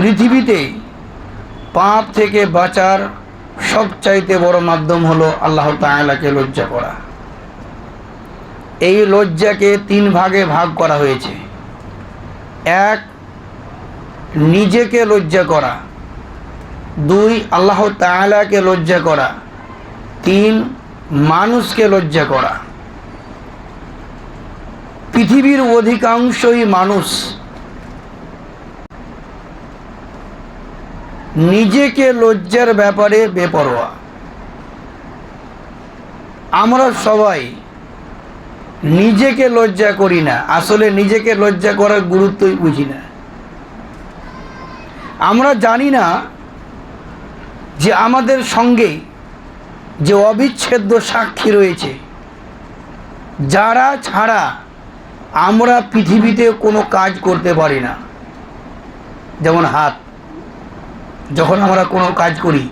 পৃথিবীতে পাপ থেকে বাঁচার সবচাইতে বড় মাধ্যম হলো আল্লাহ তাআলাকে লজ্জা করা। এই লজ্জাকে 3 ভাগে ভাগ করা হয়েছে। 1, নিজেকে লজ্জা করা। 2, আল্লাহ তাআলাকে লজ্জা করা। 3, মানুষকে লজ্জা করা। পৃথিবীর অধিকাংশই মানুষ নিজেকে লজ্জার ব্যাপারে বেপরোয়া। আমরা সবাই নিজেকে লজ্জা করি না, আসলে নিজেকে লজ্জা করার গুরুত্বই বুঝি না। আমরা জানি না যে আমাদের সঙ্গে যে অবিচ্ছেদ্য সাক্ষী রয়েছে, যারা ছাড়া আমরা পৃথিবীতে কোনো কাজ করতে পারি না। যেমন হাত, যখন আমরা কোনো কাজ করি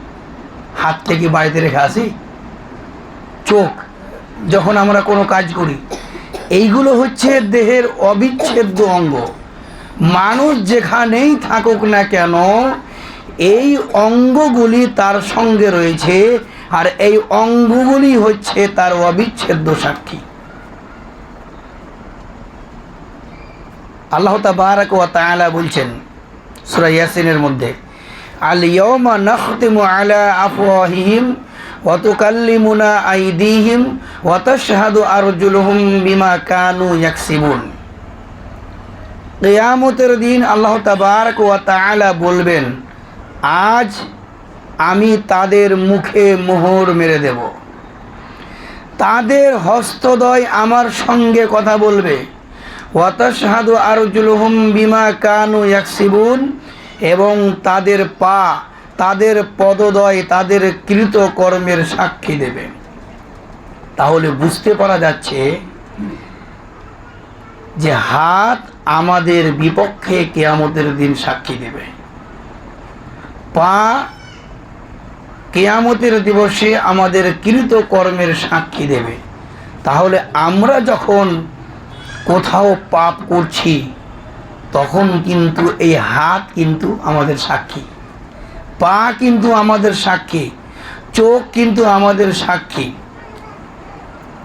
হাত থেকে বাড়িতে রেখে আসি। চোখ, যখন আমরা কোনো কাজ করি, এইগুলো হচ্ছে দেহের অবিচ্ছেদ্য অঙ্গ। মানুষ যেখানেই থাকুক না কেন এই অঙ্গগুলি তার সঙ্গে রয়েছে, আর এই অঙ্গগুলি হচ্ছে তার অবিচ্ছেদ্য সাক্ষী। আল্লাহ তাবারাক ওয়া তাআলা বলছেন সূরা ইয়াসিনের মধ্যে, আল ইয়াওমা নাখতিমু আলা আফওয়াহিহিম ওয়া তুকাল্লিমুনা আইদিহিম ওয়া তাশহাদু আরজুলুহুম বিমা কানু ইয়াকসিবুন। কিয়ামতের দিন আল্লাহ তাবারাক ওয়া তাআলা বলবেন, আজ আমি তাদের মুখে মোহর মেরে দেব, তাদের হস্তদ্বয় আমার সঙ্গে কথা বলবে। ওয়া তাশহাদু আরজুলুহুম বিমা কানু ইয়াকসিবুন, এবং তাদের পা, তাদের পদদ্বয় তাদের কৃতকর্মের সাক্ষী দেবে। তাহলে বুঝতে পারা যাচ্ছে যে হাত আমাদের বিপক্ষে কিয়ামতের দিন সাক্ষী দেবে, পা কিয়ামতের দিবসে আমাদের কৃতকর্মের সাক্ষী দেবে। তাহলে আমরা যখন কোথাও পাপ করছি তখন কিন্তু এই হাত কিন্তু আমাদের সাক্ষী, পা কিন্তু আমাদের সাক্ষী, চোখ কিন্তু আমাদের সাক্ষী।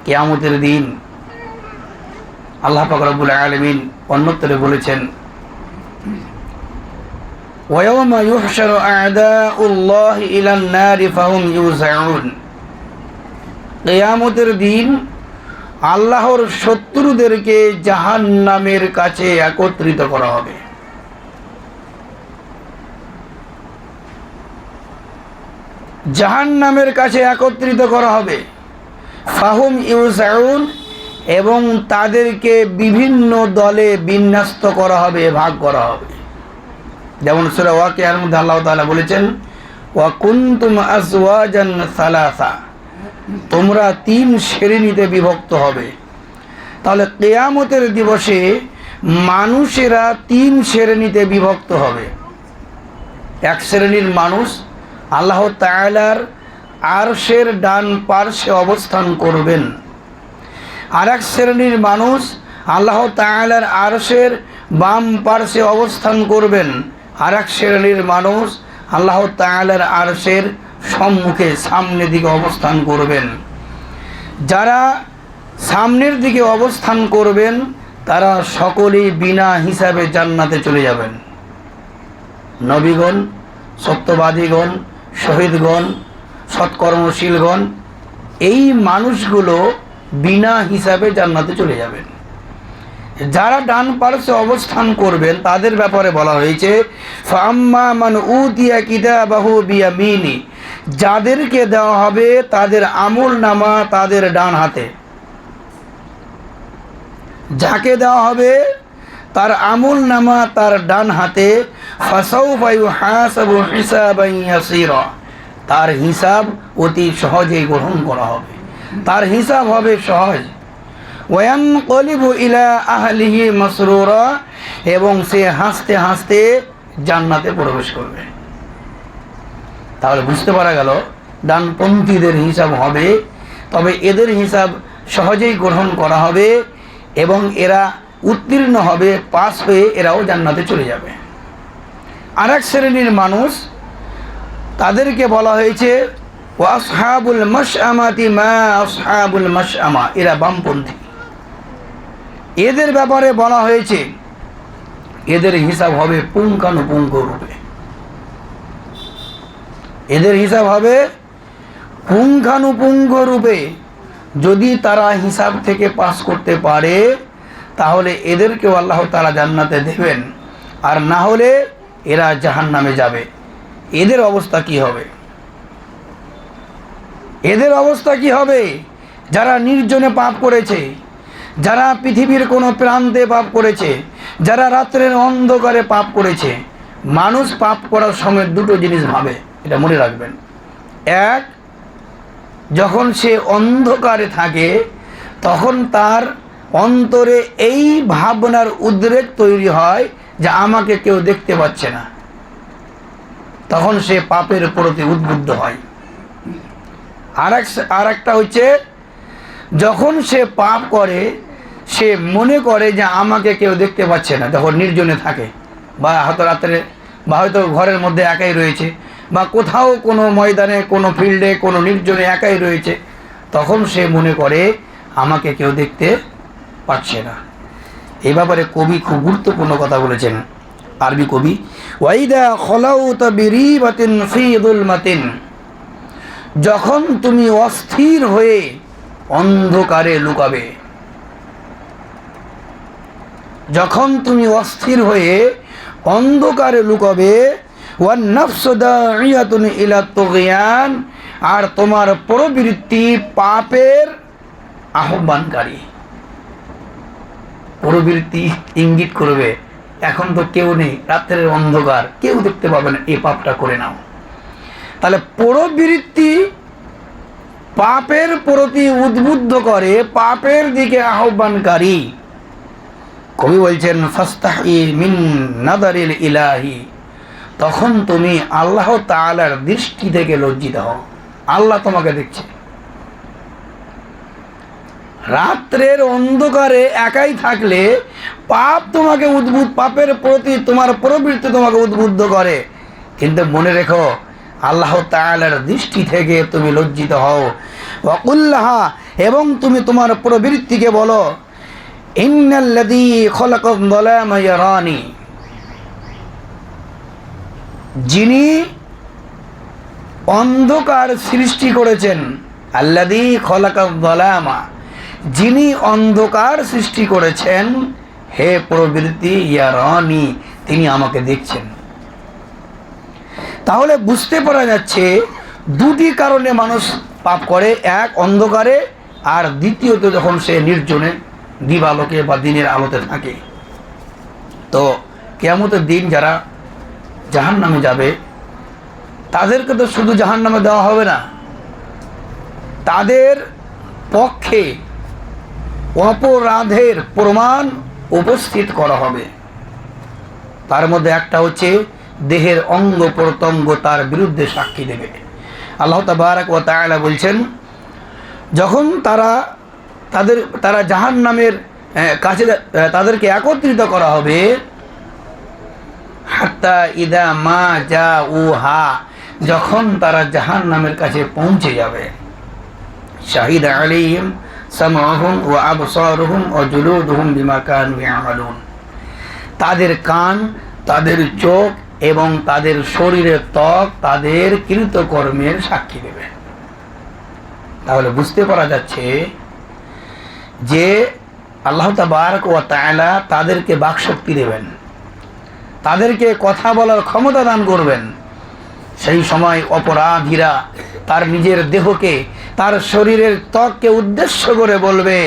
কিয়ামতের দিন আল্লাহ পাক রব্বুল আলামিন অন্যত্রে বলেছেন, ওয়ায়াউমা ইউহশারু আ'দাউল্লাহি ইলান নারি ফাহুম ইউযাউন। কিয়ামতের দিন আল্লাহর শত্রুদেরকে জাহান্নামের কাছে একত্রিত করা হবে। জাহান্নামের কাছে একত্রিত করা হবে। ফাহুম ইউযাউন, এবং তাদেরকে বিভিন্ন দলে বিন্যস্ত করা হবে, ভাগ করা হবে। যেমন সূরা ওয়াকিয়ার মধ্যে আল্লাহ তাআলা বলেছেন, ওয়া কুনতুম আজওয়াজান সালাসা, তোমরা 3 শ্রেণীতে বিভক্ত হবে। তাহলে কিয়ামতের দিবসে মানুষেরা 3 শ্রেণীতে বিভক্ত হবে। এক শ্রেণীর মানুষ আল্লাহ তাআলার আরশের ডান পার্শ্বে অবস্থান করবেন। আর এক শ্রেণীর মানুষ আল্লাহ তাআলার আরশের বাম পার্শ্বে অবস্থান করবেন। আর এক শ্রেণীর মানুষ আল্লাহ তাআলার আরশের সম্মুখে সামনের দিকে অবস্থান করবেন। যারা সামনের দিকে অবস্থান করবেন তারা সকলেই বিনা হিসাবে জান্নাতে চলে যাবেন। নবীগণ, সত্যবাদীগণ, শহীদগণ, সৎকর্মশীলগণ, এই মানুষগুলো বিনা হিসাবে জান্নাতে চলে যাবেন। যারা ডান পার্শ্বে অবস্থান করবেন তাদের ব্যাপারে বলা হয়েছে, ফাম্মা মান উতিয়া কিতাবাহু বিয়ামিনি, যাদেরকে দেওয়া হবে তাদের আমলনামা তাদের ডান হাতে। যাকে দেওয়া হবে তার আমলনামা তার ডান হাতে, ফাসাউফা ইউহাসাবু হিসাবান ইয়াসীরা, তার হিসাব অতি সহজেই গ্রহণ করা হবে, তার হিসাব হবে সহজ। ওয়ায়ানকলিবু ইলা আহলিহি মাসরুরা, এবং সে হাসতে হাসতে জান্নাতে প্রবেশ করবে। তাহলে বুঝতে পারা গেল ডানপন্থীদের হিসাব হবে, তবে এদের হিসাব সহজেই গ্রহণ করা হবে এবং এরা উত্তীর্ণ হবে, পাস হয়ে এরাও জান্নাতে চলে যাবে। আরেক শ্রেণীর মানুষ, তাদেরকে বলা হয়েছে ওয়াসহাবুল মাশআমাতি মা আসহাবুল মাশআমা, এরা বামপন্থী। এদের ব্যাপারে বলা হয়েছে এদের হিসাব হবে পুঙ্খানুপুঙ্খ রূপে, এদের হিসাব হবে পুঙ্খানুপুঙ্খ রূপে। যদি তারা হিসাব থেকে পাস করতে পারে তাহলে এদেরকেও আল্লাহ তাআলা জান্নাতে দেবেন, আর না হলে এরা জাহান্নামে যাবে। এদের অবস্থা কি হবে? এদের অবস্থা কি হবে? যারা নির্জনে পাপ করেছে, যারা পৃথিবীর কোনো প্রান্তে পাপ করেছে, যারা রাত্রের অন্ধকারে পাপ করেছে। মানুষ পাপ করার সময় দুটো জিনিস ভাবে, এটা মনে রাখবেন। এক, যখন সে অন্ধকারে থাকে তখন তার অন্তরে এই ভাবনার উদ্রেক তৈরি হয় যে আমাকে কেউ দেখতে পাচ্ছে না, তখন সে পাপের প্রতি উদ্বুদ্ধ হয়। আর একটা হচ্ছে, যখন সে পাপ করে সে মনে করে যে আমাকে কেউ দেখতে পাচ্ছে না, যখন নির্জনে থাকে বা হয়তো রাত্রে বা হয়তো ঘরের মধ্যে একাই রয়েছে বা কোথাও কোনো ময়দানে, কোনো ফিল্ডে, কোনো নির্জনে একাই রয়েছে, তখন সে মনে করে আমাকে কেউ দেখতে পাচ্ছে না। এই ব্যাপারে কবি খুব গুরুত্বপূর্ণ কথা বলেছেন, আরবি কবি। ওয়াইদা খলাউতা বিরিবাতিন ফি যুলমাতিন, যখন তুমি অস্থির হয়ে অন্ধকারে লুকাবে, যখন তুমি অস্থির হয়ে অন্ধকারে লুকাবে, ওয়ান নাফসু দাইয়াতুন ইলা তুগয়ান, আর তোমার প্রবৃত্তি পাপের আহ্বানকারী। প্রবৃত্তি ইঙ্গিত করবে এখন তো কেউ নেই, রাত্রের অন্ধকার, কেউ দেখতে পাবে না, এই পাপটা করে নাও। তাহলে প্রবৃত্তি পাপের প্রতি উদ্বুদ্ধ করে, পাপের দিকে আহ্বানকারী। কবি বলছেন ফাস্তাহি মিন নাদারিল ইলাহি, তখন তুমি আল্লাহ তাআলার দৃষ্টি থেকে লজ্জিত হও। আল্লাহ তোমাকে দেখছে। রাত্রের অন্ধকারে একাই থাকলে পাপ তোমাকে পাপের প্রতি তোমার প্রবৃত্তি তোমাকে উদ্বুদ্ধ করে, কিন্তু মনে রেখো আল্লাহ তাআলার দৃষ্টি থেকে তুমি লজ্জিত হও। ওয়াকুল্লাহা, এবং তুমি তোমার প্রবৃত্তিকে বলো ইন্নাল্লাযী খলাকায যালামা ইয়ারানি, যিনি অন্ধকার সৃষ্টি করেছেন, আল্লাযী খলাকায যালামা, যিনি অন্ধকার সৃষ্টি করেছেন, হে প্রবৃত্তি, ইয়ারানি, তিনি আমাকে দেখছেন। তাহলে বুঝতে পারা যাচ্ছে দুটি কারণে মানুষ পাপ করে, এক অন্ধকারে, আর দ্বিতীয়ত যখন সে নির্জনে দিবালোকে বা দিনের আলোতে থাকে। তো কিয়ামতের দিন যারা জাহান্নামে যাবে তাদেরকে তো শুধু জাহান্নামে দেওয়া হবে না, তাদের পক্ষে অপরাধের প্রমাণ উপস্থিত করা হবে। তার মধ্যে একটা হচ্ছে দেহের অঙ্গ প্রত্যঙ্গ তার বিরুদ্ধে সাক্ষী দেবে। আল্লাহ তাবারাক ওয়া তাআলা বলছেন, যখন তারা জাহান্নামের কাছে তাদেরকে একত্রিত করা হবে, হাত্তা ইদা মা জাউহা, যখন তারা জাহান্নামের কাছে পৌঁছে যাবে, শাহিদা আলাইহিম সামউহুম ওয়া আবসারুহুম ওয়া জুলুদুহুম বিমা কানু ইয়ামালুন, তাদের কান, তাদের চোখ এবং তাদের শরীরের ত্বক তাদের কৃতকর্মের সাক্ষী দেবে। তাহলে বুঝতে পারা যাচ্ছে যে আল্লাহ তাবারক ওয়া তাআলা তাদেরকে বাকশক্তি দেবেন, তাদেরকে কথা বলার ক্ষমতা দান করবেন। সেই সময় অপরাধীরা তার নিজের দেহকে, তার শরীরের ত্বককে উদ্দেশ্য করে বলবে,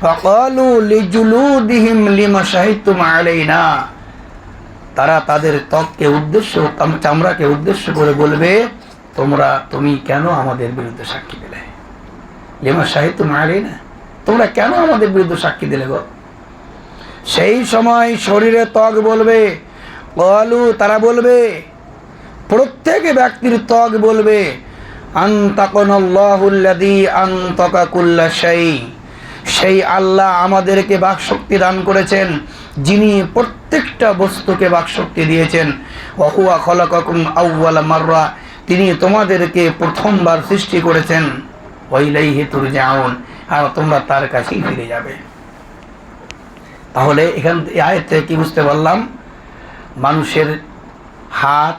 ওয়াকালু লিজুলুদিহিম লিমা শাহিদতুম আলাইনা, তারা তাদের ত্বককে উদ্দেশ্য, চামড়াকে উদ্দেশ্য করে বলবে, তুমি কেন আমাদের বিরুদ্ধে সাক্ষী দিলে? লিমা শাহিদতুম আলাইনা, তোমরা কেন আমাদের বিরুদ্ধে সাক্ষী দিলে গো? সেই সময় শরীরের ত্বক বলবে, ক্বালু, তারা বলবে, প্রত্যেক ব্যক্তির ত্বক বলবে, আনতাকানাল্লাহুল্লাযী আনতাকা কুল্লা শাই, সেই আল্লাহ আমাদেরকে বাকশক্তি দান করেছেন, যিনি প্রত্যেকটা বস্তুকে বাকশক্তি দিয়েছেন। ওয়া হুয়া খালাকাকুম আউওয়ালা মাররা, তিনি তোমাদেরকে প্রথমবার সৃষ্টি করেছেন। ওয়া ইলাইহি তুরজাউন, আর তোমরা তার কাছেই ফিরে যাবে। তাহলে এখান এই আয়াত থেকে কি বুঝতে পারলাম? মানুষের হাত,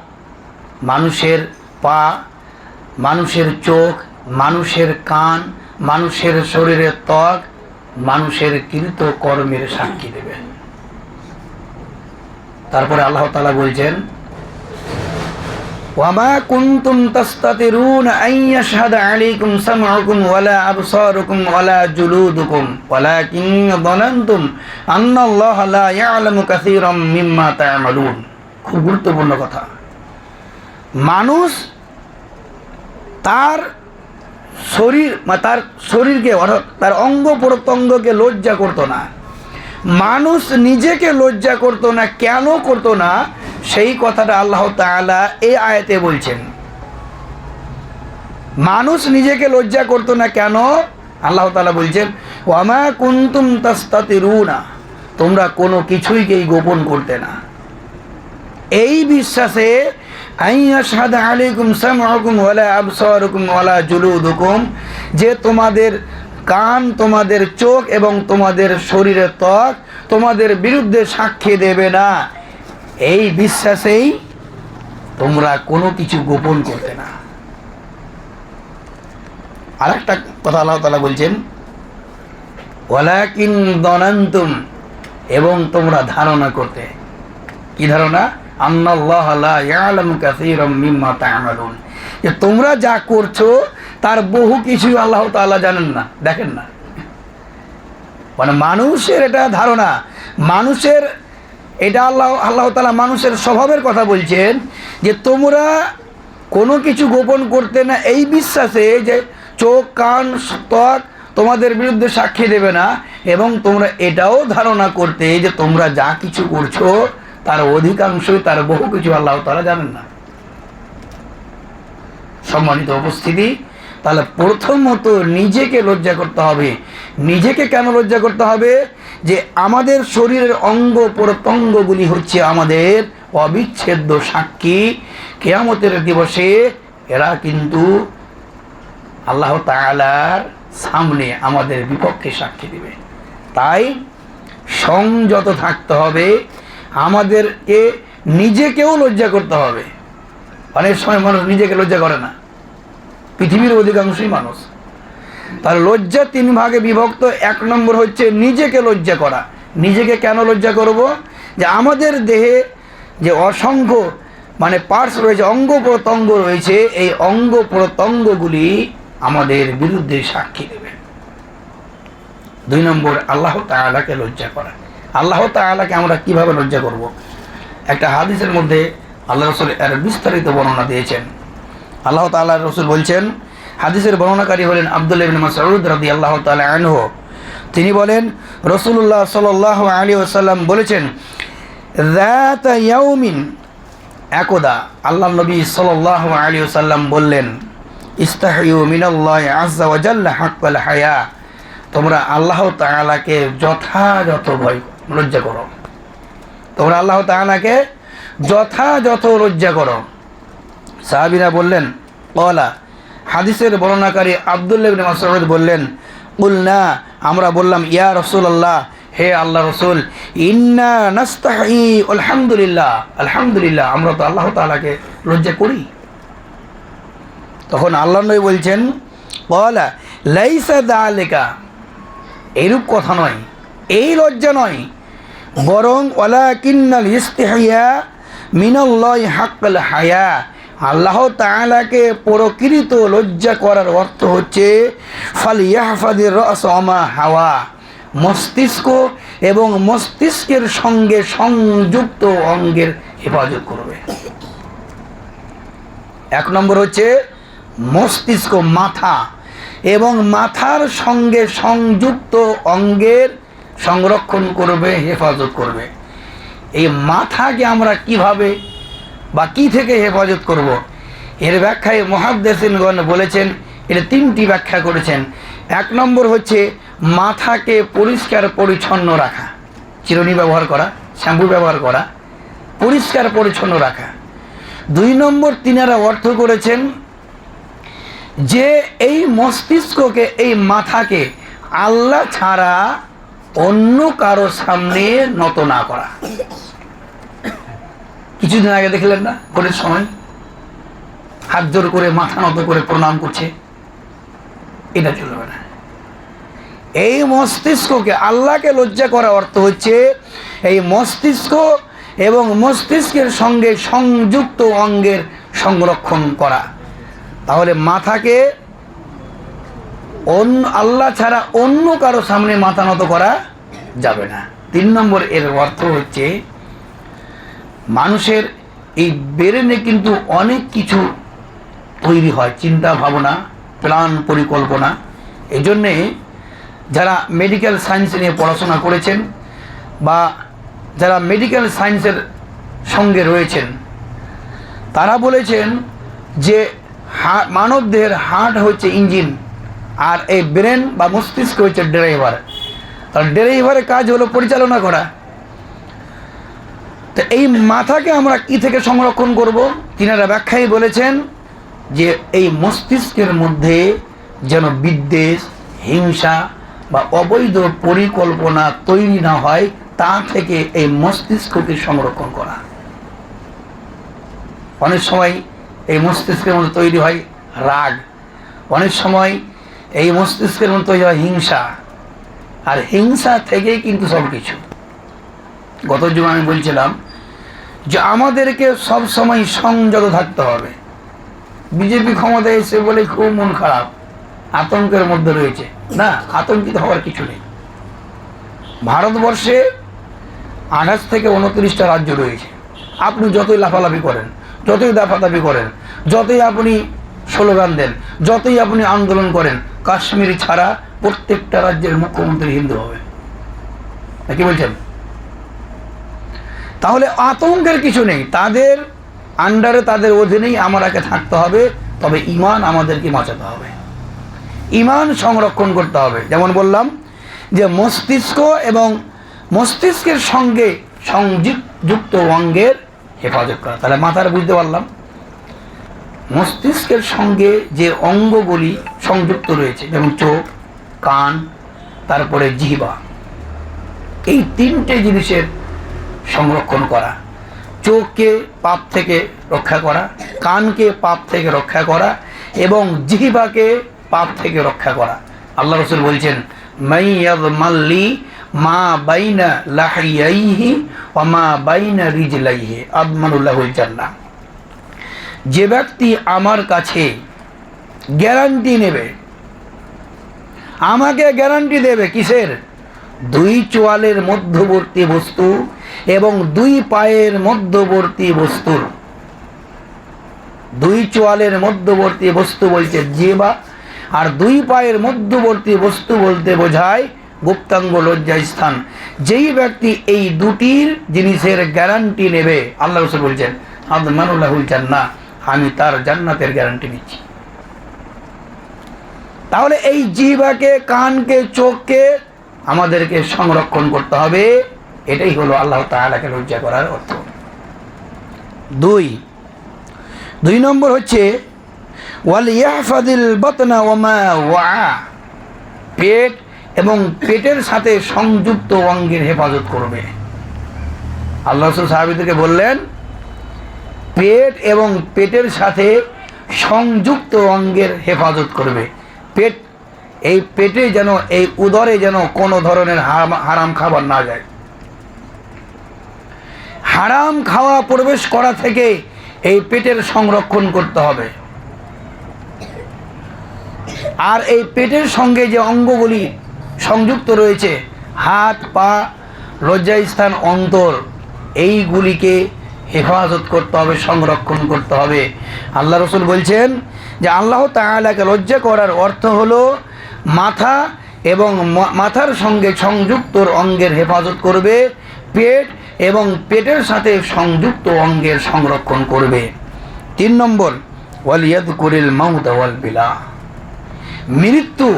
মানুষের পা, মানুষের চোখ, মানুষের কান, মানুষের শরীরের ত্বক মানুষের কৃত কর্মের সাক্ষী দেবে। তারপরে আল্লাহ তাআলা বলছেন, ওয়ামা কুনতুম তাস্তাতিরুনা আন ইয়াশহাদা আলাইকুম সামউকুম ওয়ালা আবসারুকুম ওয়ালা জুলুদুকুম ওয়ালাকিন যানানতুম আন্নাল্লাহা লা ইয়ালামু কাসীরাম মিম্মা তা'মালুন। খুব গুরুত্বপূর্ণ কথা। মানুষ তার শরীর তার শরীরকে অর্থাৎ তার অঙ্গ প্রত্যঙ্গকে লজ্জা করতো না। মানুষ নিজেকে লজ্জা করতো না। কেন করতো না? সেই কথাটা আল্লাহ তাআলা এই আয়াতে বলছেন। মানুষ নিজেকে লজ্জা করতো না কেন? আল্লাহ তাআলা বলছেন, ওয়ামা কুনতুম তাস্তাতিরুনা, তোমরা কোনো কিছুইকেই গোপন করতে না। এই বিশ্বাসে আইয়াশহাদা আলাইকুম সামউকুম ওয়ালা আবসারুকুম ওয়ালা জুলুদুকুম, যে তোমাদের কান, তোমাদের চোখ এবং তোমাদের শরীরের ত্বক তোমাদের বিরুদ্ধে সাক্ষী দেবে না। এই বিশ্বাসেই তোমরা কোনো কিছু গোপন করতে না। আরেকটা কথা আল্লাহ তাআলা বলছেন, ওয়ালাকিন যানানতুম, এবং তোমরা ধারণা করতে। কি ধারণা? আন্নাল্লাহা লা ইয়ালামু কাসীরাম মিম্মা তা'মালুন, যে তোমরা যা করছো তার বহু কিছু আল্লাহ তাআলা জানেন না, দেখেন না। মানে মানুষের এটা ধারণা, মানুষের এটা আল্লাহ তাআলা মানুষের স্বভাবের কথা বলছেন, যে তোমরা কোনো কিছু গোপন করতে না এই বিশ্বাসে যে চোখ, কান, ত্বক তোমাদের বিরুদ্ধে সাক্ষী দেবে না, এবং তোমরা এটাও ধারণা করতে যে তোমরা যা কিছু করছো তার অধিকাংশই, তার বহু কিছু আল্লাহ তাআলা জানেন না। সম্মানিত উপস্থিতি, তাহলে প্রথমত নিজেকে লজ্জা করতে হবে। নিজেকে কেন লজ্জা করতে হবে? যে আমাদের শরীরের অঙ্গ প্রত্যঙ্গগুলি হচ্ছে আমাদের অবিচ্ছেদ্য সাক্ষী। কিয়ামতের দিবসে এরা কিন্তু আল্লাহ তাআলার সামনে আমাদের বিপক্ষে সাক্ষী দিবে। তাই সংযত থাকতে হবে, আমাদেরকে নিজেকেও লজ্জা করতে হবে। অনেক সময় মানুষ নিজেকে লজ্জা করে না, পৃথিবীর অধিকাংশই মানুষ। তার লজ্জা তিন ভাগে বিভক্ত। এক নম্বর হচ্ছে নিজেকে লজ্জা করা। নিজেকে কেন লজ্জা করব? যে আমাদের দেহে যে অসংখ্য পার্টস রয়েছে, অঙ্গ প্রত্যঙ্গ রয়েছে, এই অঙ্গ প্রত্যঙ্গগুলি আমাদের বিরুদ্ধে সাক্ষী দেবে। দুই নম্বর, আল্লাহ তাআলাকে লজ্জা করা। আল্লাহ তাআলাকে আমরা কিভাবে লজ্জা করব? একটা হাদিসের মধ্যে আল্লাহ রাসূল এর বিস্তারিত বর্ণনা দিয়েছেন। আল্লাহ তাআলার রাসূল বলছেন, হাদিসের বর্ণনাকারী হলেন আব্দুল্লাহ ইবনে মাসউদ রাদিয়াল্লাহু তাআলা আনহু। তিনি বলেন, রাসূলুল্লাহ সাল্লাল্লাহু আলাইহি ওয়াসাল্লাম বলেছেন, যাতা ইয়াউমিন, একদা আল্লাহ নবী সাল্লাল্লাহু আলাইহি ওয়াসাল্লাম বললেন, ইস্তাহিয়ু মিনাল্লাহি আযজা ওয়া জাল্লা হাক্কাল হায়া, তোমরা আল্লাহ তাআলাকে যথাযথ ভয় লজ্জা করো। তোমরা আল্লাহ তাআলাকে যথাযথ লজ্জা করো। সাহাবীরা বললেন, ক্বালা, হাদিসের বর্ণনাকারী আব্দুল্লাহ ইবনে মাসউদ বললেন, কুলনা, আমরা বললাম, ইয়া রাসূলুল্লাহ, হে আল্লাহ রাসূল, ইন্না নাস্তাহি, আলহামদুলিল্লাহ, আলহামদুলিল্লাহ, আমরা তো আল্লাহ তাআলাকে লজ্জা করি। তখন আল্লাহ নবী বলছেন, ক্বালা লাইসা যালিকা, এইরূপ কথা নয়, এই লজ্জা নয়, বরং ওয়ালাকিন্নাল ইস্তিহিয়া মিনাল্লাহি হাক্কাল হায়া, আল্লাহ তাআলাকে প্রকৃত লজ্জা করার অর্থ হচ্ছে ফালিয়াহফাদির রাস ওয়া হাওয়া, মস্তিষ্ক এবং মস্তিষ্কের সঙ্গে সংযুক্ত অঙ্গের হেফাজত করবে। এক নম্বর হচ্ছে মস্তিষ্ক, মাথা, এবং মাথার সঙ্গে সংযুক্ত অঙ্গের সংরক্ষণ করবে, হেফাজত করবে। এই মাথাকে আমরা কিভাবে বা কি থেকে হেফাজত করব? এর ব্যাখ্যায় মুহাদ্দিসিনগণ বলেছেন, এর তিনটি ব্যাখ্যা করেছেন। এক নম্বর হচ্ছে মাথাকে পরিষ্কার পরিচ্ছন্ন রাখা, চিরুনি ব্যবহার করা, শ্যাম্পু ব্যবহার করা, পরিষ্কার পরিচ্ছন্ন রাখা। 2 নম্বর তিনারা অর্থ করেছেন যে এই মস্তিষ্ককে, এই মাথাকে আল্লাহ ছাড়া অন্য কারো সামনে নত না করা। কিছুদিন আগে দেখলেন না, ভোরের সময় হাত জোর করে মাথা নত করে প্রণাম করছে, এটা চলবে না। এই মস্তিষ্ককে, আল্লাহকে লজ্জা করা অর্থ হচ্ছে এই মস্তিষ্ক এবং মস্তিষ্কের সঙ্গে সংযুক্ত অঙ্গের সংরক্ষণ করা। তাহলে মাথাকে আল্লাহ ছাড়া অন্য কারো সামনে মাথা নত করা যাবে না। 3 নম্বর এর অর্থ হচ্ছে মানুষের এই ব্রেনে কিন্তু অনেক কিছু তৈরি হয়, চিন্তা ভাবনা, প্ল্যান, পরিকল্পনা। এই জন্যে যারা মেডিকেল সায়েন্স নিয়ে পড়াশোনা করেছেন বা যারা মেডিকেল সায়েন্সের সঙ্গে রয়েছেন, তারা বলেছেন যে মানবদেহের হার্ট হচ্ছে ইঞ্জিন, আর এই ব্রেন বা মস্তিষ্ক হচ্ছে ড্রাইভার। আর ড্রাইভারের কাজ হলো পরিচালনা করা। তো এই মাথাকে আমরা কি থেকে সংরক্ষণ করব? তিনারা ব্যাখ্যায় বলেছেন যে এই মস্তিষ্কের মধ্যে যেন বিদ্বেষ, হিংসা বা অবৈধ পরিকল্পনা তৈরি না হয়, তা থেকে এই মস্তিষ্ককে সংরক্ষণ করা। অনেক সময় এই মস্তিষ্কের মধ্যে তৈরি হয় রাগ, অনেক সময় এই মস্তিষ্কের মধ্যে তৈরি হয় হিংসা, আর হিংসা থেকেই কিন্তু সব কিছু। গত জুমা আমি বলছিলাম যে আমাদেরকে সব সময় সংযত থাকতে হবে। বিজেপি ক্ষমতায় এসে বলে খুব মন খারাপ, আতঙ্কের মধ্যে রয়েছে। না, আতঙ্কিত হওয়ার কিছু নেই। ভারতবর্ষে 28 থেকে 29টা রাজ্য রয়েছে। আপনি যতই লাফালাফি করেন, যতই দাফাদাফি করেন, যতই আপনি স্লোগান দেন, যতই আপনি আন্দোলন করেন, কাশ্মীর ছাড়া প্রত্যেকটা রাজ্যের মুখ্যমন্ত্রী হিন্দু হবে। কি বলছেন? তাহলে আতঙ্কের কিছু নেই। তাদের আন্ডারে, তাদের অধীনেই আমাদেরকে থাকতে হবে। তবে ঈমান আমাদেরকে বাঁচাতে হবে, ঈমান সংরক্ষণ করতে হবে। যেমন বললাম যে মস্তিষ্ক এবং মস্তিষ্কের সঙ্গে সংযুক্ত অঙ্গের হেফাজত করা। তাহলে মাথার বুঝতে পারলাম, মস্তিষ্কের সঙ্গে যে অঙ্গগুলি সংযুক্ত রয়েছে, যেমন চোখ, কান, তারপরে জিহ্বা, এই 3টে জিনিসের সংরক্ষণ করা। চোখকে পাপ থেকে রক্ষা করা, কানকে পাপ থেকে রক্ষা করা এবং জিহ্বাকে পাপ থেকে রক্ষা করা। আল্লাহ রাসূল বলছেন, মাই ইয়াযমাল্লি মা বাইনা লাহিয়াইহি ওয়া মা বাইনা রিজলাইহি আদমানুল্লাহুল জান্নাহ। যে ব্যক্তি আমার কাছে গ্যারান্টি নেবে, আমাকে গ্যারান্টি দেবে কিসের? 2 চোয়ালের মধ্যবর্তী বস্তু এবং 2 পায়ের মধ্যবর্তী বস্তুর। 2 চোয়ালের মধ্যবর্তী বস্তু বলছে জিহ্বা, আর 2 পায়ের মধ্যবর্তী বস্তু বলতে বোঝায় গুপ্তাঙ্গ, লজ্জা স্থান। যেই ব্যক্তি এই 2টির জিনিসের গ্যারান্টি নেবে, আল্লাহ রাসূল বলছেন আদমানুল্লাহুল জান্নাহ, আমি তার জান্নাতের গ্যারান্টি নিচ্ছি। তাহলে এই জিহ্বাকে, কানকে, চোখকে আমাদেরকে সংরক্ষণ করতে হবে। এটাই হলো আল্লাহ তাআলাকে লজ্জা করার অর্থ। 2 নম্বর হচ্ছে ওয়াল ইয়াহফাযিল বাতনা ওয়া মা ওয়া, পেট এবং পেটের সাথে সংযুক্ত অঙ্গের হেফাজত করবে। আল্লাহ রাসূল সাহাবীদেরকে বললেন পেট এবং পেটের সাথে সংযুক্ত অঙ্গের হেফাজত করবে। পেট, এই পেটে যেন, এই উদরে যেন কোনো ধরনের হারাম খাবার না যায়। হারাম খাওয়া প্রবেশ করা থেকে এই পেটের সংরক্ষণ করতে হবে। আর এই পেটের সঙ্গে যে অঙ্গগুলি সংযুক্ত রয়েছে, হাত, পা, লজ্জাস্থান, অন্তর, এইগুলিকে হেফাজত করতে হবে, সংরক্ষণ করতে হবে। আল্লাহ রাসূল বলছেন যে আল্লাহ তাআলাকে লজ্জা করার অর্থ হলো মাথা এবং মাথার সঙ্গে সংযুক্ত অঙ্গের হেফাজত করবে, পেট এবং পেটের সাথে সংযুক্ত অঙ্গের সংরক্ষণ করবে। 3 নম্বর ওয়াল ইয়াযকুরিল মাউত ওয়াল বিলা, মৃত্যু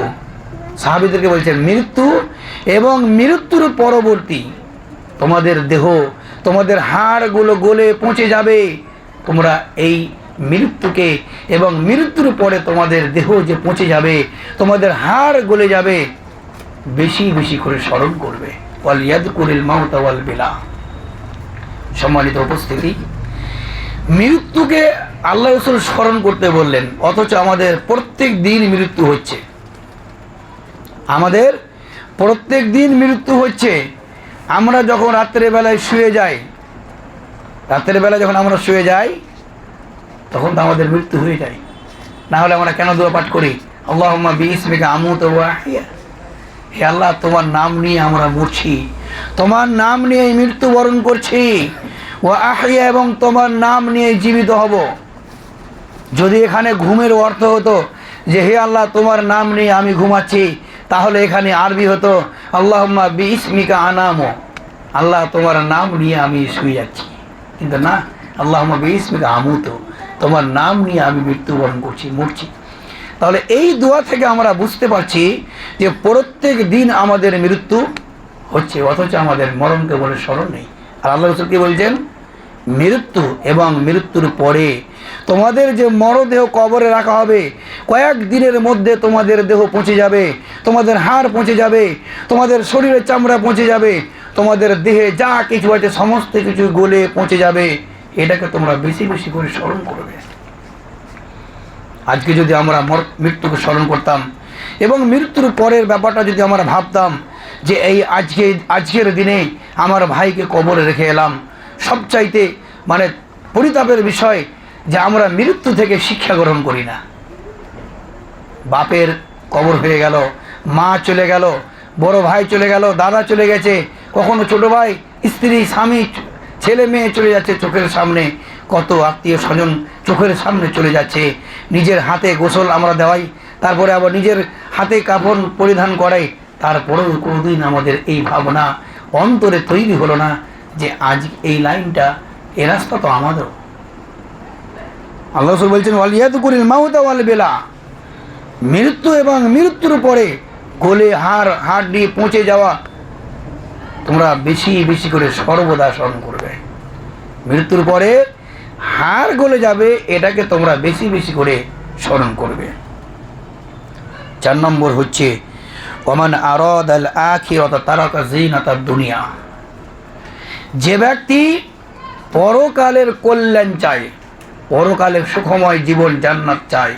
সাহাবীদেরকে বলছেন মৃত্যু এবং মৃত্যুর পরবর্তী তোমাদের দেহ, তোমাদের হাড়গুলো গলে পচে যাবে। তোমরা এই মৃত্যুকে এবং মৃত্যুর পরে তোমাদের দেহ যে পচে যাবে, তোমাদের হাড় গলে যাবে, বেশি বেশি করে স্মরণ করবে। ওয়াল ইয়াযকুরিল মাউতা ওয়াল বিলা। সম্মানিত উপস্থিতি, মৃত্যুকে আল্লাহ রাসূল স্মরণ করতে বললেন, অথচ আমাদের প্রত্যেক দিন মৃত্যু হচ্ছে। আমাদের প্রত্যেক দিন মৃত্যু হচ্ছে। আমরা যখন রাত্রের বেলায় শুয়ে যাই, রাত্রের বেলায় যখন আমরা শুয়ে যাই তখন তো আমাদের মৃত্যু হয়ে যায়। না হলে আমরা কেন দোয়া পাঠ করি? আল্লাহুম্মা বিইসমিকা আমুতু ওয়া আহইয়া। হে আল্লাহ, তোমার নাম নিয়ে আমরা মরছি, তোমার নাম নিয়ে মৃত্যুবরণ করছি। ওয়া আহইয়া, এবং তোমার নাম নিয়ে জীবিত হব। যদি এখানে ঘুমের অর্থ হতো যে হে আল্লাহ তোমার নাম নিয়ে আমি ঘুমাচ্ছি, তাহলে এখানে আরবি হতো আল্লাহুম্মা বিইসমিকা আনামু, আল্লাহ তোমার নাম নিয়ে আমি শুয়ে যাচ্ছি। কিন্তু না, আল্লাহুম্মা বিইসমিকা আমুতু, তোমার নাম নিয়ে আমি মৃত্যুবরণ করছি, মরছি। তাহলে এই দোয়া থেকে আমরা বুঝতে পারছি যে প্রত্যেক দিন আমাদের মৃত্যু হচ্ছে, অথচ আমাদের মরণকে বলে স্মরণ নেই। আর আল্লাহ রাসূল কি বলছেন? মৃত্যু এবং মৃত্যুর পরে তোমাদের যে মরদেহ কবরে রাখা হবে, কয়েক দিনের মধ্যে তোমাদের দেহ পচে যাবে, তোমাদের হাড় পচে যাবে, তোমাদের শরীরের চামড়া পচে যাবে, তোমাদের দেহে যা কিছু আছে সমস্ত কিছু গলে পচে যাবে। এটাকে তোমরা বেশি বেশি করে স্মরণ করবে। আজকে যদি আমরা মৃত্যুকে স্মরণ করতাম এবং মৃত্যুর পরের ব্যাপারটা যদি আমরা ভাবতাম যে এই আজকের দিনে আমার ভাইকে কবরে রেখে এলাম, সবচাইতে মানে পরিতাপের বিষয় যে আমরা মৃত্যু থেকে শিক্ষা গ্রহণ করি না। বাপের কবর হয়ে গেল, মা চলে গেল, বড় ভাই চলে গেল, দাদা চলে গেছে, কখনো ছোট ভাই, স্ত্রী, স্বামী, ছেলে মেয়ে চলে যাচ্ছে চোখের সামনে, কত আত্মীয় স্বজন চোখের সামনে চলে যাচ্ছে। নিজের হাতে গোসল আমরা দেওয়াই, তারপরে আবার নিজের হাতে কাফন পরিধান করাই, তারপরেও কোনোদিন আমাদের এই ভাবনা অন্তরে তৈরি হলো না যে আজ এই লাইনটা, এ রাস্তা তো আমাদেরও। আল্লাহ রাসূল বলছেন ওয়াল ইয়াযকুরিল মাউতা ওয়াল বিলা, মৃত্যু এবং মৃত্যুর পরে গলে হাড় দিয়ে পচে যাওয়া তোমরা বেশি বেশি করে সর্বদা স্মরণ করবে। মৃত্যুর পরে হাড় গলে যাবে, এটাকে তোমরা বেশি বেশি করে স্মরণ করবে। 4 নম্বর হচ্ছে ওমান আরাদাল আখিরাতা তারাকা যিনাতাদ দুনিয়া। যে ব্যক্তি পরকালের কল্যাণ চায়, পরকালের সুখময় জীবন জান্নাত চায়,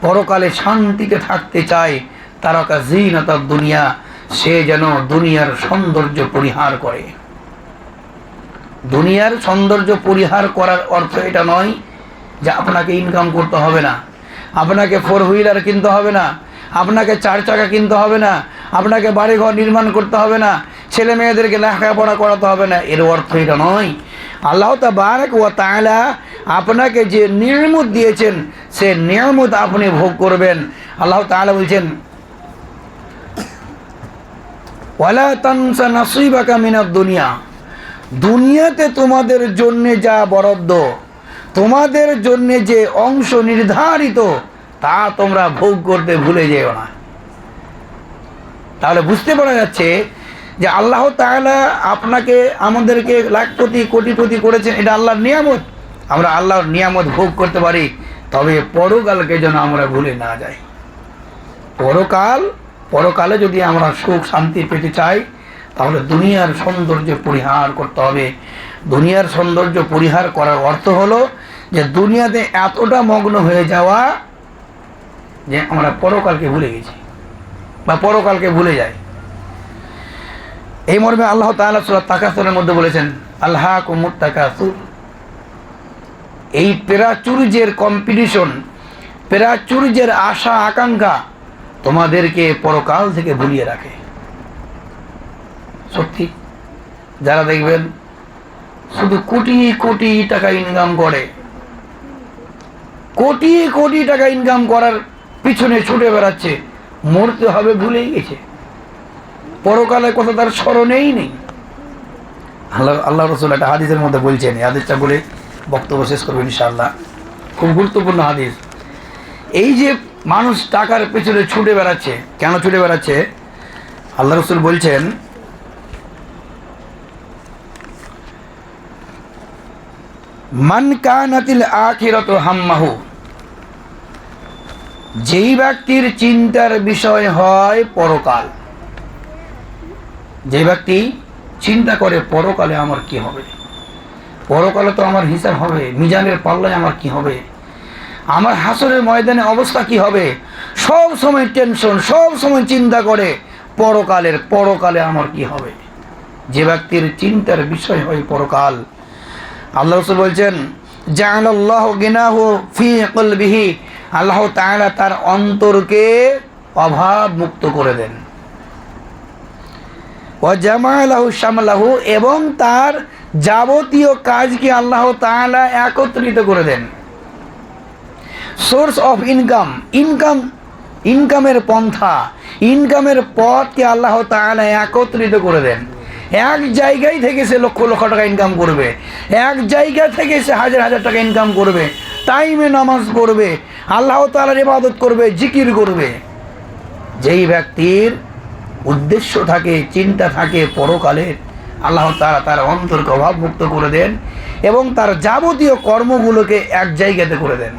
পরকালে শান্তিতে থাকতে চায়, তারাকা যিনাতাদ দুনিয়া, সে যেন দুনিয়ার সৌন্দর্য পরিহার করে। দুনিয়ার সৌন্দর্য পরিহার করার অর্থ এটা নয় যে আপনাকে ইনকাম করতে হবে না, আপনাকে 4 হুইলার কিনতে হবে না, আপনাকে 4 চাকা কিনতে হবে না, আপনাকে বাড়িঘর নির্মাণ করতে হবে না, ছেলে মেয়েদেরকে লেখাপড়া করাতে হবে না। এর অর্থ এটা নয়। আল্লাহ তাবারক ওয়া তাআলা আপনাকে যে নিয়ামত দিয়েছেন, সে নিয়ামত আপনি ভোগ করবেন। আল্লাহ তাআলা বলছেন ওয়ালা তানসা নাসিবাকা মিনাদ দুনিয়া, দুনিয়াতে তোমাদের জন্য যা বরাদ্দ, তোমাদের জন্য যে অংশ নির্ধারিত, তা তোমরা ভোগ করতে ভুলে যেও না। তাহলে বুঝতে পারা যাচ্ছে যে আল্লাহ তাআলা আপনাকে আমাদেরকে লাখপতি কোটিপতি করেছেন, এটা আল্লাহর নিয়ামত। আমরা আল্লাহর নিয়ামত ভোগ করতে পারি, তবে পরকালকে যেন আমরা ভুলে না যাই। পরকালে যদি আমরা সুখ শান্তি পেতে চাই, তাহলে দুনিয়ার সৌন্দর্য পরিহার করতে হবে। দুনিয়ার সৌন্দর্য পরিহার করার অর্থ হলো যে দুনিয়াতে এতটা মগ্ন হয়ে যাওয়া যে আমরা পরকালকে ভুলে গেছি বা পরকালকে ভুলে যাই। এই মর্মে আল্লাহ তাআলা সূরা তাকাসুরের মধ্যে বলেছেন আলহাকুমুত তাকাসুর। এই প্রাচুর্যের কম্পিটিশন, প্রাচুর্যের আশা আকাঙ্ক্ষা তোমাদেরকে পরকাল থেকে ভুলিয়ে রাখে। সত্যি, যারা দেখবেন শুধু কোটি কোটি টাকা ইনকাম করে, কোটি কোটি টাকা ইনকাম করার পিছনে ছুটে বেড়াচ্ছে, মরতে হবে ভুলেই গেছে, পরকালের কথা তার স্মরণেই নেই। আল্লাহ রাসূল একটা হাদিসের মধ্যে বলছেন, এই হাদিসটা বলে বক্তব্য শেষ করবো ইনশাআল্লাহ। খুব গুরুত্বপূর্ণ হাদিস। এই যে মানুষ টাকার পেছনে ছুটে বেড়াচ্ছে। কেন ছুটে বেড়াচ্ছে? আল্লাহ রাসূল বলছেন, মান কানাতিল আখিরাতু হাম্মাহু, যেই ব্যক্তির চিন্তার বিষয় হয় পরকাল, যে ব্যক্তি চিন্তা করে পরকালে আমার কি হবে, পরকালে তো আমার হিসাব হবে, মিজানের পাল্লায় আমার কি হবে, আমার হাসরের ময়দানে অবস্থা কি হবে, সব সময় টেনশন, সব সময় চিন্তা করে পরকালে আমার কি হবে। যে ব্যক্তির চিন্তার বিষয় হয় পরকাল, আল্লাহ রাসূল বলছেন, জাআলাল্লাহু গিনাহু ফি কলবিহি, আল্লাহ তাআলা তার অন্তরকে অভাব মুক্ত করে দেন। ওয়া জামাআলাহু শামলাহু, এবং তার যাবতীয় কাজকে আল্লাহ তাআলা একত্রিত করে দেন। সোর্স অফ ইনকামের পন্থা, ইনকামের পথকে আল্লাহ তাআলা একত্রিত করে দেন। এক জায়গায় থেকে সে লক্ষ লক্ষ টাকা ইনকাম করবে, এক জায়গা থেকে সে হাজার হাজার টাকা ইনকাম করবে, টাইমে নামাজ পড়বে, আল্লাহ তাআলার ইবাদত করবে, জিকির করবে। যেই ব্যক্তির উদ্দেশ্য থাকে, চিন্তা থাকে পরকালের, আল্লাহ তাআলা তার অন্তরকে অভাবমুক্ত করে দেন এবং তার যাবতীয় কর্মগুলোকে এক জায়গাতে করে দেন।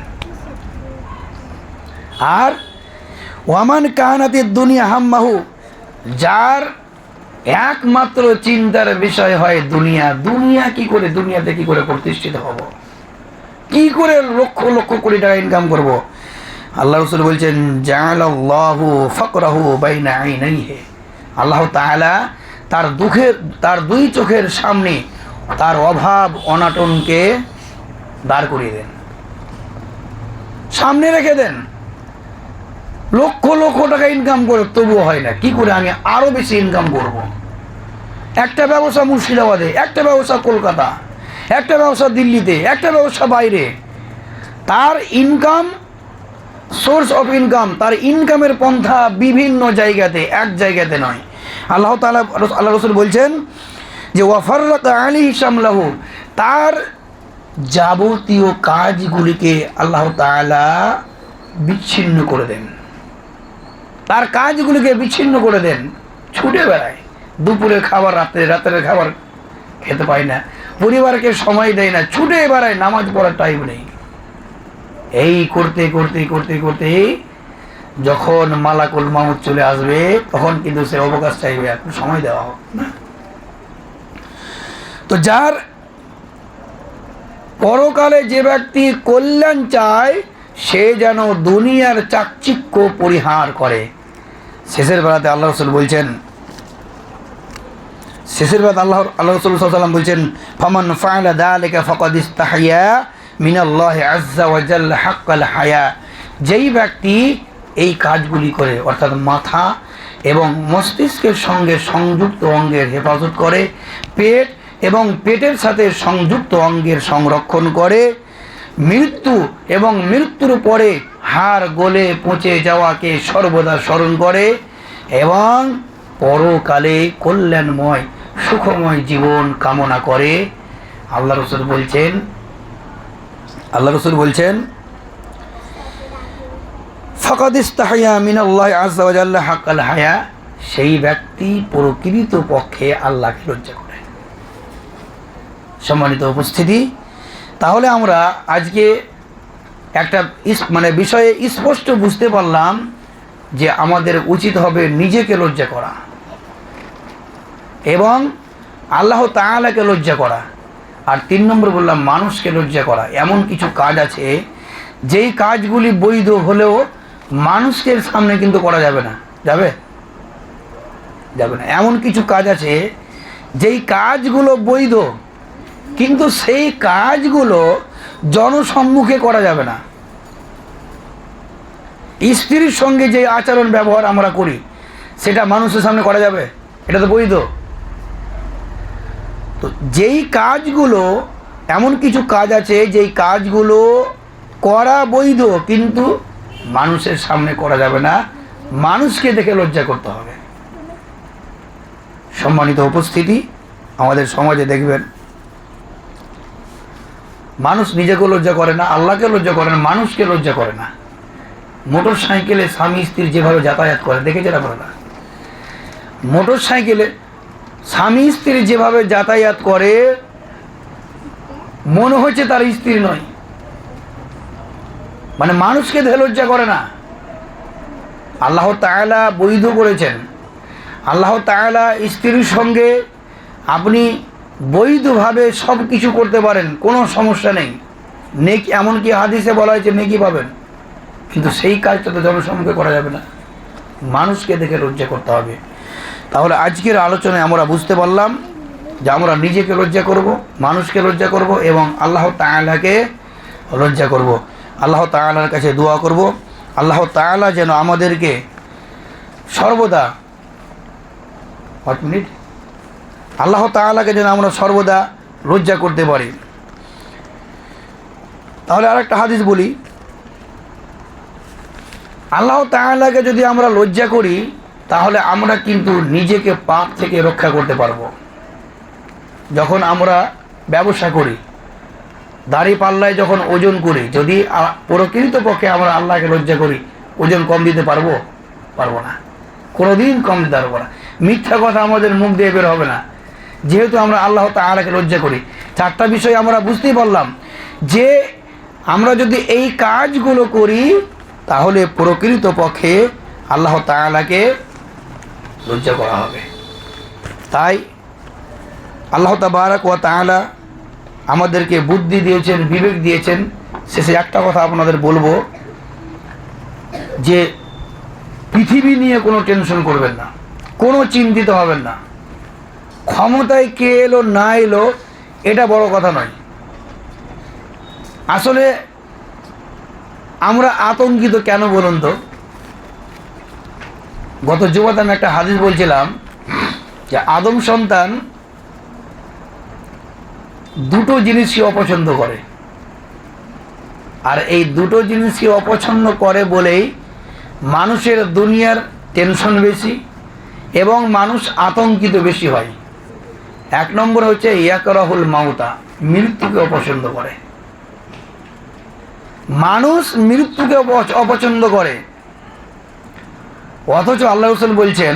আর ওয়ামান কানাতিদ দুনিয়া হাম্মাহু, যার একমাত্র চিন্তার বিষয় হয় দুনিয়া কি করে, দুনিয়াতে কি করে প্রতিষ্ঠিত হব, কি করে লক্ষ লক্ষ কোটি টাকা ইনকাম করব। আল্লাহ রাসূল বলছেন, জাআলাল্লাহু ফাকরাহু বাইনা আইনাইহি, আল্লাহ তাআলা তার দুই চোখের সামনে তার অভাব অনাটনকে দাঁড় করিয়ে দেন, সামনে রেখে দেন। লক্ষ লক্ষ টাকা ইনকাম করে তবুও হয় না, কি করে আমি আরো বেশি ইনকাম করব। একটা ব্যবসা মুর্শিদাবাদে, একটা ব্যবসা কলকাতা, একটা ব্যবসা দিল্লিতে, একটা ব্যবসা বাইরে, তার ইনকাম, সোর্স অফ ইনকাম, তার ইনকামের পন্থা বিভিন্ন জায়গাতে, এক জায়গাতে নয়। আল্লাহ রাসূল বলছেন যে ওয়াফাররাকা আলাইহি শামলাহু, তার যাবতীয় কাজগুলিকে আল্লাহ তাআলা বিচ্ছিন্ন করে দেন, তার কাজগুলিকে বিচ্ছিন্ন করে দেন। ছুটে বেড়ায়, দুপুরের খাবার রাতের খাবার খেতে পায় না, পরিবারকে সময় দেয় না, ছুটে বেড়ায়, নামাজ পড়ার টাইম নেই। এই করতে করতে করতে করতে যখন মালাকুল মাউত চলে আসবে, তখন কিন্তু সে অবকাশ চাইবে, একটু সময় দেওয়া হোক না। তো যার পরকালে যে ব্যক্তি কল্যাণ চায়, সে যেন দুনিয়ার চাকচিক্য পরিহার করে। শেষের বেলাতে আল্লাহ রাসূল বলছেন, আল্লাহ রাসূল সাল্লাল্লাহু আলাইহি ওয়াসাল্লাম বলছেন, ফামান ফাআলা যালিকা ফাকাদ ইস্তাহইয়া মিনাল্লাহি আযজা ওয়া জাল্লা হাক্কাল হায়া, যেই ব্যক্তি এই কাজগুলি করে, অর্থাৎ মাথা এবং মস্তিষ্কের সঙ্গে সংযুক্ত অঙ্গের হেফাজত করে, পেট এবং পেটের সাথে সংযুক্ত অঙ্গের সংরক্ষণ করে, মৃত্যু এবং মৃত্যুর পরে হাড় গলে পচে যাওয়াকে সর্বদা স্মরণ করে এবং পরকালে কল্যাণময় সুখময় জীবন কামনা করে, আল্লাহ রাসূল বলছেন ফাকাদ ইস্তাহইয়া মিনাল্লাহি আযজা ওয়া জাল্লা হাক্কাল হায়া, সেই ব্যক্তি প্রকৃত পক্ষে আল্লাহকে লজ্জা করে। সম্মানিত উপস্থিতি, তাহলে আমরা আজকে একটা বিষয়ে স্পষ্ট বুঝতে পারলাম যে আমাদের উচিত হবে নিজেকে লজ্জা করা এবং আল্লাহ তাআলাকে লজ্জা করা। আর 3 নম্বর বললাম মানুষকে লজ্জা করা। এমন কিছু কাজ আছে যেই কাজগুলি বৈধ হলেও মানুষকে সামনে কিন্তু করা যাবে না, যাবে না। এমন কিছু কাজ আছে যেই কাজগুলো বৈধ, কিন্তু সেই কাজগুলো জনসম্মুখে করা যাবে না। স্ত্রীর সঙ্গে যে আচরণ ব্যবহার আমরা করি, সেটা মানুষের সামনে করা যাবে? এটা তো বৈধ। তো যেই কাজগুলো, এমন কিছু কাজ আছে যেই কাজগুলো করা বৈধ কিন্তু মানুষের সামনে করা যাবে না, মানুষকে দেখে লজ্জা করতে হবে। সম্মানিত উপস্থিতি, আমাদের সমাজে দেখবেন মানুষ নিজেকে লজ্জা করে না, আল্লাহকে লজ্জা করে না, মানুষকে লজ্জা করে না। মোটর সাইকেলে স্বামী স্ত্রী যেভাবে যাতায়াত করে দেখেছেন আপনারা? মোটর সাইকেলে স্বামী স্ত্রী যেভাবে যাতায়াত করে মনে হচ্ছে তার স্ত্রী নয়, মানে মানুষকে দেখে লজ্জা করে না। আল্লাহ তাআলা বৈধ করেছেন, আল্লাহ তাআলা স্ত্রীর সঙ্গে আপনি বৈধভাবে সব কিছু করতে পারেন, কোনো সমস্যা নেই, নেকি, এমনকি হাদিসে বলা হয়েছে নেকি পাবেন, কিন্তু সেই কাজটা তো জনসম্মুখে করা যাবে না, মানুষকে দেখে লজ্জা করতে হবে। তাহলে আজকের আলোচনায় আমরা বুঝতে পারলাম যে আমরা নিজেকে লজ্জা করব, মানুষকে লজ্জা করব এবং আল্লাহ তাআলাকে লজ্জা করব। আল্লাহ তাআলার কাছে দোয়া করব, আল্লাহ তাআলা যেন আমাদেরকে সর্বদা আল্লাহ তাআলাকে যেন আমরা সর্বদা লজ্জা করতে পারি। তাহলে আরেকটা হাদিস বলি, আল্লাহ তাআলাকে যদি আমরা লজ্জা করি তাহলে আমরা কিন্তু নিজেকে পাপ থেকে রক্ষা করতে পারবো। যখন আমরা ব্যবসা করি, দাড়ি পাল্লায় যখন ওজন করি, যদি প্রকৃতপক্ষে আমরা আল্লাহকে লজ্জা করি, ওজন কম দিতে পারবো? পারবো না, কোনোদিন কম দিতে পারবো না। মিথ্যা কথা আমাদের মুখ দিয়ে বের হবে না, যেহেতু আমরা আল্লাহ তাআলাকে লজ্জা করি। চারটা বিষয় আমরা বুঝতেই পারলাম যে আমরা যদি এই কাজগুলো করি তাহলে প্রকৃতপক্ষে আল্লাহ তাআলাকে লজ্জা করা হবে। তাই আল্লাহ তাবারক ওয়া তাআলা আমাদেরকে বুদ্ধি দিয়েছেন, বিবেক দিয়েছেন। শেষে একটা কথা আপনাদের বলবো যে পৃথিবী নিয়ে কোনো টেনশন করবেন না, কোনো চিন্তিত হবেন না। ক্ষমতায় কে এলো না এলো এটা বড় কথা নয়। আসলে আমরা আতঙ্কিত কেন বলুন তো? গত জুমাতে আমি একটা হাদিস বলছিলাম যে আদম সন্তান দুটো জিনিসই অপছন্দ করে, আর এই দুটো জিনিসই অপছন্দ করে বলেই মানুষের দুনিয়ার টেনশন বেশি এবং মানুষ আতঙ্কিত বেশি হয়। এক নম্বর হচ্ছে ইয়াকরাহুল মাউতা, মৃত্যুকে অপছন্দ করে। মানুষ মৃত্যুকে অপছন্দ করে, অথচ আল্লাহ রাসূল বলছেন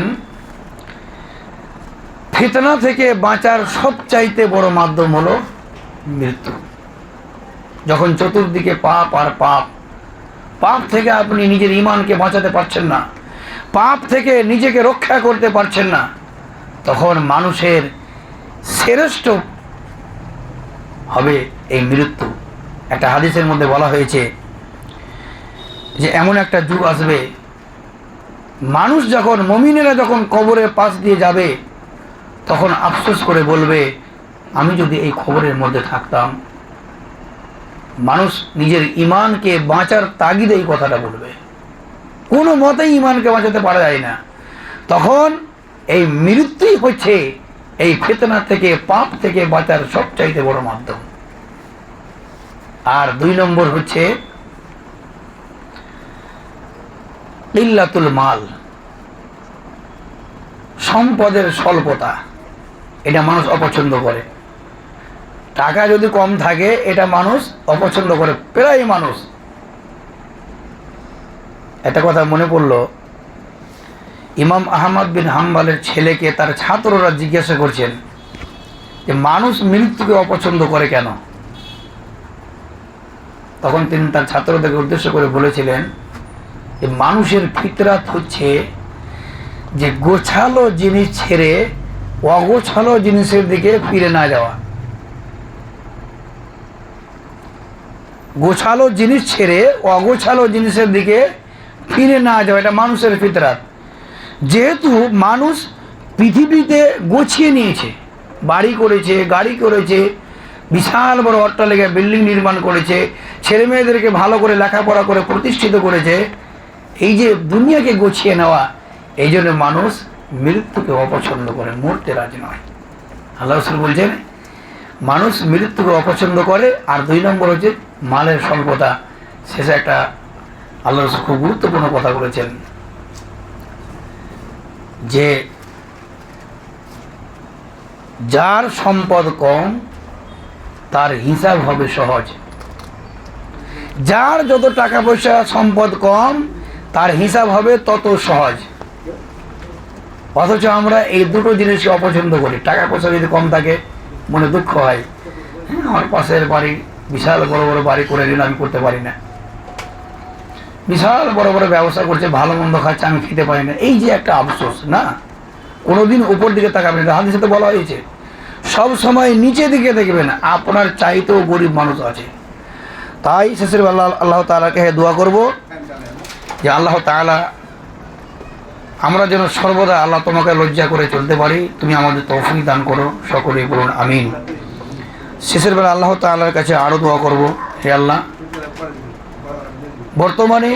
ফিতনা থেকে বাঁচার সবচাইতে বড় মাধ্যম হলো মৃত্যু। যখন চতুর্দিকে পাপ আর পাপ, পাপ থেকে আপনি নিজের ঈমানকে বাঁচাতে পারছেন না, পাপ থেকে নিজেকে রক্ষা করতে পারছেন না, তখন মানুষের শ্রেষ্ঠ হবে এই মৃত্যু। একটা হাদিসের মধ্যে বলা হয়েছে যে এমন একটা যুগ আসবে, মানুষ যখন, মুমিনেরা যখন কবরের পাশ দিয়ে যাবে তখন আফসোস করে বলবে আমি যদি এই কবরের মধ্যে থাকতাম। মানুষ নিজের ঈমানকে বাঁচার তাগিদে এই কথাটা বলবে, কোনো মতেই ঈমানকে বাঁচাতে পারা যায় না। তখন এই মৃত্যুই হচ্ছে এই ফিতনা থেকে, পাপ থেকে বাঁচার সবচাইতে বড় মাধ্যম। আর দুই নম্বর হচ্ছে কিল্লাতুল মাল, সম্পদের স্বল্পতা। এটা মানুষ অপছন্দ করে। টাকা যদি কম থাকে এটা মানুষ অপছন্দ করে, প্রায় মানুষ। একটা কথা মনে পড়লো, ইমাম আহমদ বিন হাম্বলের ছেলেকে তার ছাত্ররা জিজ্ঞাসা করছেন যে মানুষ মৃত্যুকে অপছন্দ করে কেন? তখন তিনি তার ছাত্রদেরকে উদ্দেশ্য করে বলেছিলেন যে মানুষের ফিতরাত হচ্ছে যে গোছালো জিনিস ছেড়ে অগোছালো জিনিসের দিকে ফিরে না যাওয়া। গোছালো জিনিস ছেড়ে অগোছালো জিনিসের দিকে ফিরে না যাওয়া, এটা মানুষের ফিতরাত। যেহেতু মানুষ পৃথিবীতে গোছিয়ে নিয়েছে, বাড়ি করেছে, গাড়ি করেছে, বিশাল বড় অট্টালিকা বিল্ডিং নির্মাণ করেছে, ছেলে মেয়েদেরকে ভালো করে লেখাপড়া করে প্রতিষ্ঠিত করেছে, এই যে দুনিয়াকে গোছিয়ে নেওয়া, এই জন্য মানুষ মৃত্যুকে অপছন্দ করে, মরতে রাজি নয়। আল্লাহ রাসূল বলছেন মানুষ মৃত্যুকে অপছন্দ করে। আর দুই নম্বর হচ্ছে মালের স্বল্পতা। শেষে একটা আল্লাহ রাসূল খুব গুরুত্বপূর্ণ কথা বলেছেন যে যার সম্পদ কম তার হিসাব হবে সহজ। যার যত টাকা পয়সা সম্পদ কম তার হিসাব হবে তত সহজ। অথচ আমরা এই দুটো জিনিসকে অপছন্দ করি। টাকা পয়সা যদি কম থাকে মনে দুঃখ হয়, আমার পাশের বাড়ি বিশাল বড় বড় বাড়ি করে দিন, আমি করতে পারি না। বিশাল বড় বড় ব্যবসা করছে, ভালো মন্দ খাচ্ছে, আমি খেতে পারি না। এই যে একটা আফসোস না, কোনোদিন উপর দিকে তাকাবেন না। হাদিসে তো বলা হয়েছে সব সময় নিচে দিকে দেখবেন, আপনার চাইতেও গরিব মানুষ আছে। তাই শেষের বেলা আল্লাহ তাআলাকে দোয়া করব যে আল্লাহ তাআলা আমরা যেন সর্বদা আল্লাহ তোমাকে লজ্জা করে চলতে পারি, তুমি আমাদের তৌফিক দান করো, সকলেই বলুন আমিন। শেষের বেলা আল্লাহ তাআলার কাছে আরও দোয়া করব, হে আল্লাহ, বর্তমানে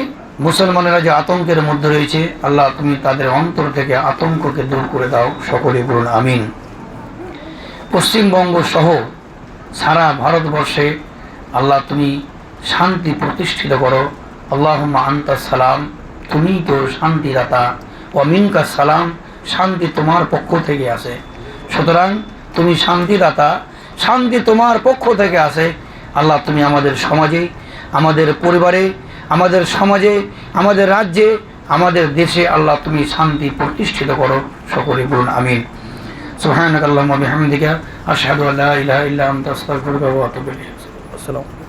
মুসলমানেরা যে আতঙ্কের মধ্যে রয়েছে, আল্লাহ তুমি তাদের অন্তর থেকে আতঙ্ককে দূর করে দাও, সকলেই বলুন আমিন। পশ্চিমবঙ্গ সহ সারা ভারতবর্ষে আল্লাহ তুমি শান্তি প্রতিষ্ঠিত করো। আল্লাহুম্মা আনতাস সালাম, তুমি তো শান্তিদাতা, ওয়া মিনকাস সালাম, শান্তি তোমার পক্ষ থেকে আসে। সুতরাং তুমি শান্তিদাতা, শান্তি তোমার পক্ষ থেকে আসে। আল্লাহ তুমি আমাদের সমাজে, আমাদের পরিবারে, আমাদের সমাজে, আমাদের রাজ্যে, আমাদের দেশে আল্লাহ তুমি শান্তি প্রতিষ্ঠিত করো, সকলেই বলুন আমিন। সুবহানাকাল্লাহুম্মা বিহামদিকা আশহাদু আল্লা ইলাহা ইল্লা আনতা আস্তাগফিরুকা ওয়া আতুবু ইলাইক। আসসালামু